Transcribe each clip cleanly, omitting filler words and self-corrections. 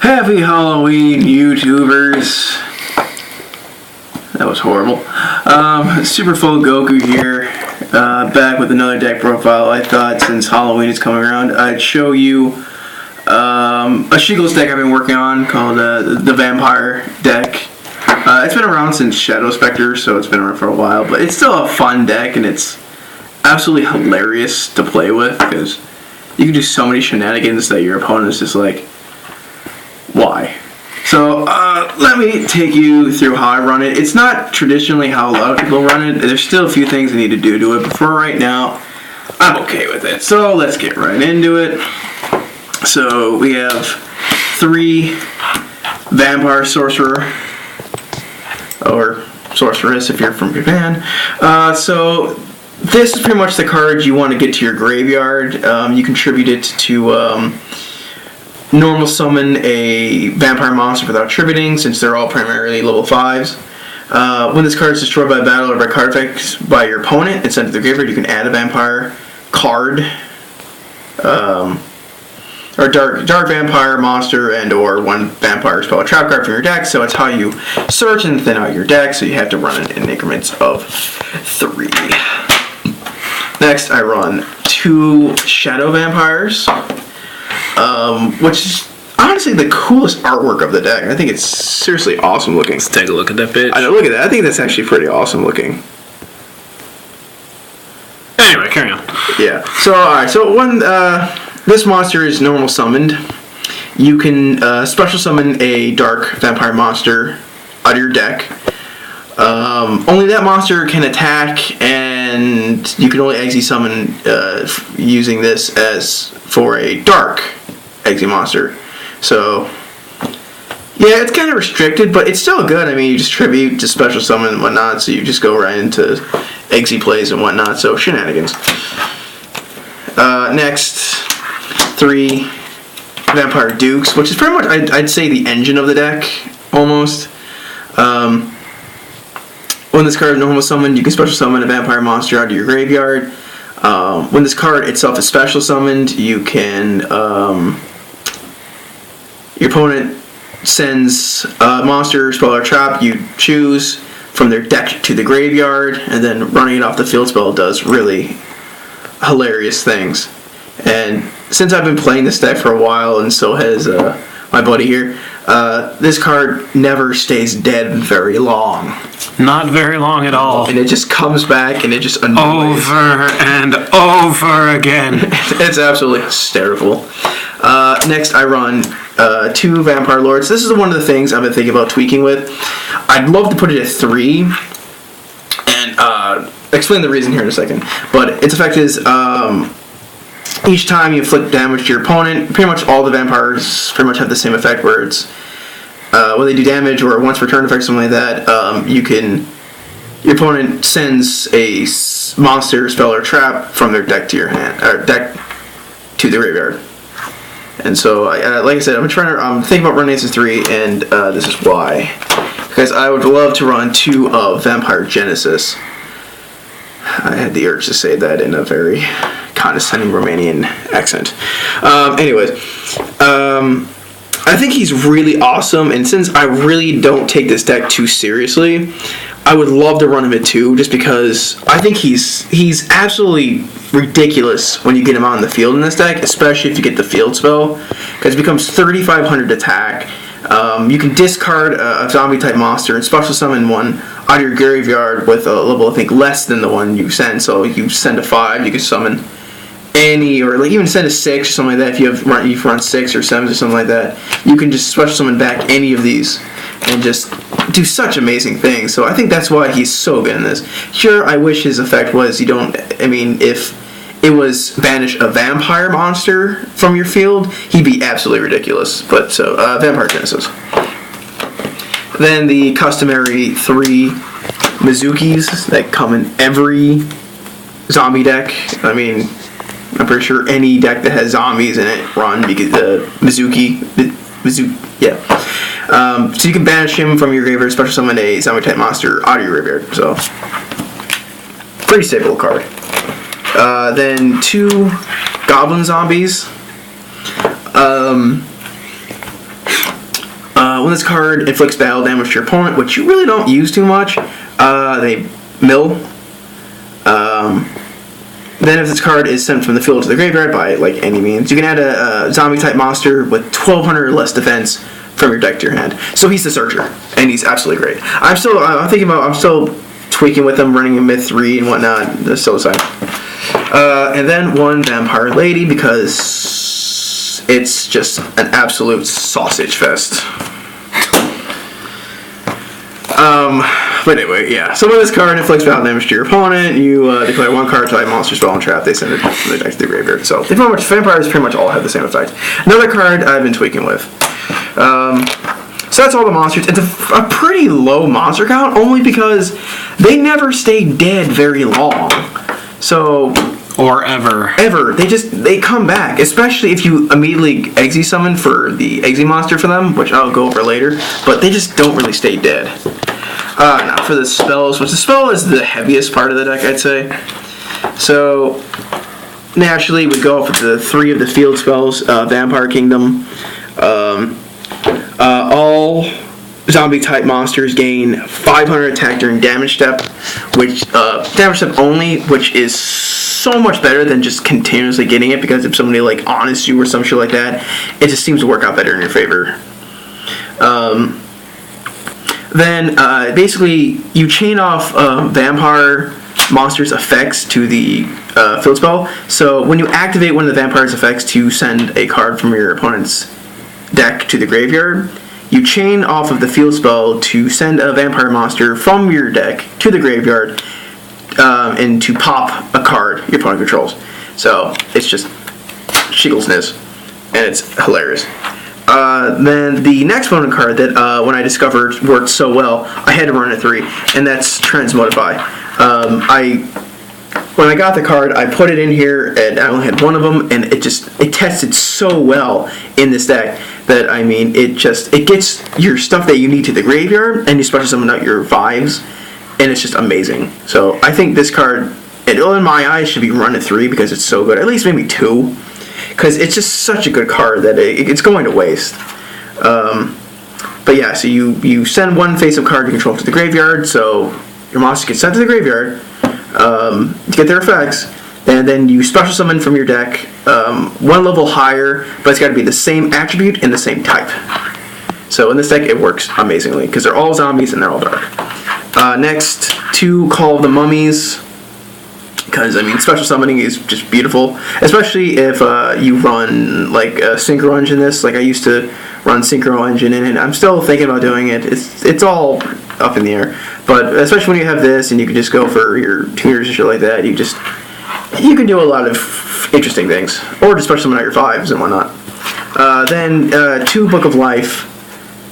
Happy Halloween, YouTubers. That was horrible. SuperFullGoku here, back with another deck profile. I thought since Halloween is coming around, I'd show you a Shigel's deck I've been working on called the Vampire deck. It's been around since Shadow Spectre, so it's been around for a while, but it's still a fun deck, and it's absolutely hilarious to play with because you can do so many shenanigans that your opponent is just like, why? So let me take you through how I run it. It's not traditionally how a lot of people run it. There's still a few things I need to do to it, but for right now, I'm okay with it. So let's get right into it. So we have 3 Vampire Sorcerer, or Sorceress if you're from Japan. So this is pretty much the card you want to get to your graveyard. You contribute it to normal summon a vampire monster without attributing, since they're all primarily level 5s. When this card is destroyed by battle or by card effects by your opponent and sent to the graveyard, you can add a vampire card, or dark vampire monster, and or 1 vampire spell or trap card from your deck. So it's how you search and thin out your deck, so you have to run it in increments of 3. Next, I run 2 Shadow Vampires, which is honestly the coolest artwork of the deck. I think it's seriously awesome looking. Let's take a look at that bitch. I know, look at that. I think that's actually pretty awesome looking. Anyway, carry on. Yeah. So, alright. So, when this monster is normal summoned, you can special summon a dark vampire monster out of your deck. Only that monster can attack, and you can only exi summon using this as for a dark exi monster. So yeah, it's kind of restricted, but it's still good. I mean, you just tribute to special summon and whatnot, so you just go right into exi plays and whatnot. So shenanigans. Next, 3 Vampire Dukes, which is pretty much I'd say the engine of the deck almost. When this card is normal summoned, you can special summon a vampire monster out of your graveyard. When this card itself is special summoned, you can your opponent sends a monster, spell, or trap you choose from their deck to the graveyard, and then running it off the field spell does really hilarious things. And since I've been playing this deck for a while, and so has my buddy here, this card never stays dead very long. Not very long at all. And it just comes back, and it just annoys. Over and over again. It's absolutely hysterical. Next, I run 2 Vampire Lords. This is one of the things I've been thinking about tweaking with. I'd love to put it at 3, and explain the reason here in a second. But its effect is each time you inflict damage to your opponent, pretty much all the vampires pretty much have the same effect, where it's when they do damage or once per turn effect, something like that, your opponent sends a monster, spell, or trap from their deck to your hand, or deck to the graveyard. And so, like I said, I'm thinking about running this as 3, and this is why. Because I would love to run 2 of Vampire Genesis. I had the urge to say that in a very condescending Romanian accent. I think he's really awesome, and since I really don't take this deck too seriously, I would love to run him at 2, just because I think he's absolutely ridiculous when you get him on the field in this deck, especially if you get the field spell, because it becomes 3,500 attack. You can discard a zombie type monster and special summon one out of your graveyard with a level, I think, less than the one you send. So you send a 5, you can summon any, or like even send a 6 or something like that. If you run 6 or 7s or something like that, you can just special summon back any of these and just do such amazing things. So I think that's why he's so good in this. Sure, I wish his effect was if it was banish a vampire monster from your field, he'd be absolutely ridiculous. But so, Vampire Genesis. Then the customary 3 Mizukis that come in every zombie deck. I mean, I'm pretty sure any deck that has zombies in it run because Mizuki, yeah. So you can banish him from your graveyard, special summon a zombie type monster out of your graveyard. So pretty stable card. Then 2 Goblin Zombies. when this card inflicts battle damage to your opponent, which you really don't use too much, they mill. Then if this card is sent from the field to the graveyard by like any means, you can add a zombie type monster with 1200 or less defense from your deck to your hand. So he's the Searcher, and he's absolutely great. I'm still tweaking with him, running a Myth 3 and whatnot. That's so exciting. And then one Vampire Lady, because it's just an absolute sausage fest. But anyway, yeah. So when this card inflicts battle damage to your opponent, you declare one card type monster spell and trap. They send it from the deck to the graveyard. So vampires pretty much all have the same effect. Another card I've been tweaking with. So that's all the monsters. It's a pretty low monster count, only because they never stay dead very long. So... Or ever. Ever. They come back, especially if you immediately Exy summon for the Exy monster for them, which I'll go over later, but they just don't really stay dead. Now for the spells, which the spell is the heaviest part of the deck, I'd say. So, naturally, we go for the 3 of the field spells, Vampire Kingdom. All zombie-type monsters gain 500 attack during damage step, which damage step only, which is so much better than just continuously getting it, because if somebody like honors you or some shit like that, it just seems to work out better in your favor. Then basically you chain off vampire monsters' effects to the field spell. So when you activate one of the vampire's effects to send a card from your opponent's deck to the graveyard, you chain off of the field spell to send a vampire monster from your deck to the graveyard and to pop a card your opponent controls. So it's just shigglesness, and it's hilarious. Then the next one card that when I discovered worked so well, I had to run a 3, and that's Transmodify. When I got the card, I put it in here, and I only had one of them, and it tested so well in this deck that, I mean, it gets your stuff that you need to the graveyard, and you special summon out your vibes, and it's just amazing. So I think this card, in my eyes, should be run a 3 because it's so good. At least maybe 2, because it's just such a good card that it's going to waste. But yeah, so you send one face-up card you control to the graveyard, so your monster gets sent to the graveyard to get their effects, and then you special summon from your deck one level higher, but it's got to be the same attribute and the same type. So in this deck, it works amazingly because they're all zombies and they're all dark. Next, 2 Call of the Mummies, because I mean special summoning is just beautiful, especially if you run like a Synchro Engine. This, like I used to run Synchro Engine, and I'm still thinking about doing it. It's all up in the air, but especially when you have this and you can just go for your tuners and shit like that, you can do a lot of interesting things, or just special summon out your 5s and whatnot. Then 2 Book of Life,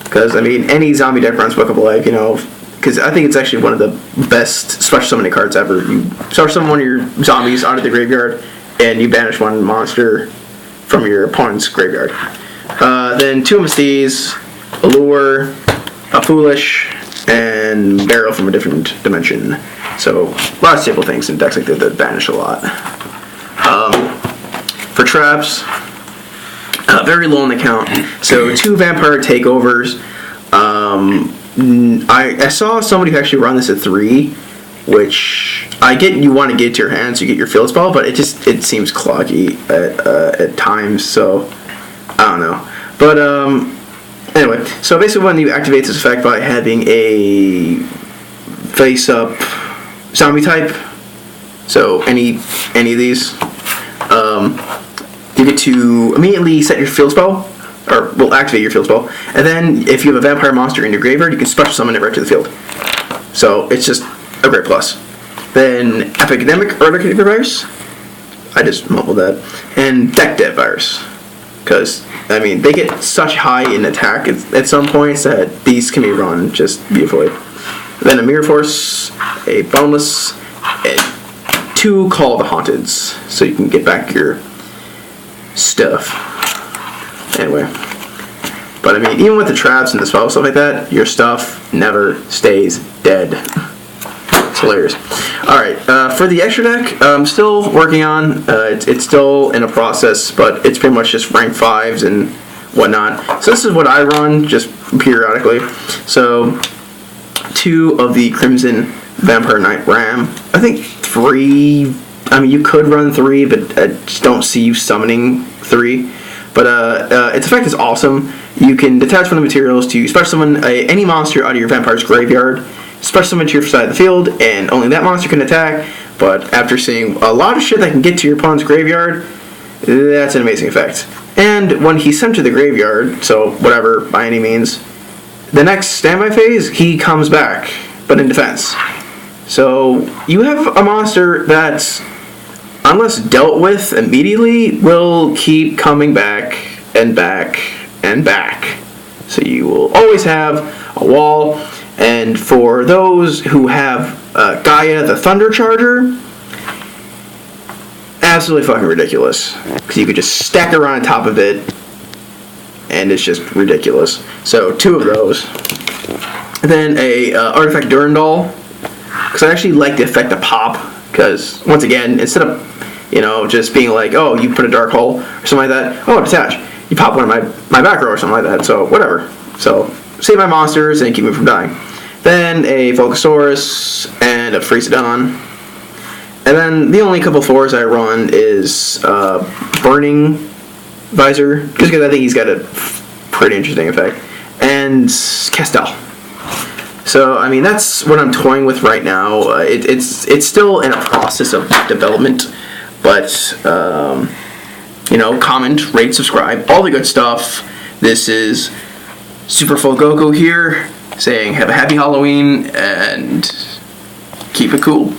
because I mean any zombie deck runs Book of Life, you know. Because I think it's actually one of the best special summoning cards ever. You special summon one of your zombies out of the graveyard, and you banish one monster from your opponent's graveyard. Then 2 Mysties, Allure, a Foolish, and Barrel from a Different Dimension. So a lot of simple things in decks like that banish a lot. For traps, very low on the count. So 2 Vampire Takeovers. I saw somebody who actually run this at 3, which I get. You want to get to your hands, you get your field spell, but it seems cloggy at times. So I don't know. But anyway, so basically when you activate this effect by having a face-up zombie type, so any of these, you get to immediately set your field spell. Or will activate your field spell, and then if you have a vampire monster in your graveyard, you can special summon it right to the field. So it's just a great plus. Then Epidemic Eradicator Virus, I just mumbled that, and Deck Dead Virus, because I mean they get such high in attack at some points that these can be run just beautifully. Then a Mirror Force, a Boneless, and 2 Call of the Haunteds, so you can get back your stuff. Anyway, but I mean, even with the traps and the spell stuff like that, your stuff never stays dead. It's hilarious. Alright, for the extra deck, I'm still working on. It's still in a process, but it's pretty much just rank 5s and whatnot. So this is what I run just periodically. So 2 of the Crimson Vampire Knight Ram. I think 3. I mean, you could run 3, but I just don't see you summoning 3. But its effect is awesome. You can detach from the materials to special summon any monster out of your vampire's graveyard, special summon to your side of the field, and only that monster can attack. But after seeing a lot of shit that can get to your opponent's graveyard, that's an amazing effect. And when he's sent to the graveyard, so whatever, by any means, the next standby phase, he comes back, but in defense. So you have a monster that, unless dealt with immediately, will keep coming back and back and back. So you will always have a wall. And for those who have Gaia the Thunder Charger, absolutely fucking ridiculous. Because you could just stack her on top of it, and it's just ridiculous. So 2 of those. And then a Artifact Durandal, because I actually like the effect of pop. Because once again, instead of just being like, oh, you put a dark hole or something like that, oh, detach. You pop one of my back row or something like that. So whatever. So save my monsters and keep me from dying. Then a Volcasaurus and a Freezedon. And then the only couple 4s I run is Burning Visor, just because I think he's got a pretty interesting effect, and Castel. So I mean, that's what I'm toying with right now. It's still in a process of development, but comment, rate, subscribe, all the good stuff. This is SuperFullGoku here, saying have a happy Halloween and keep it cool.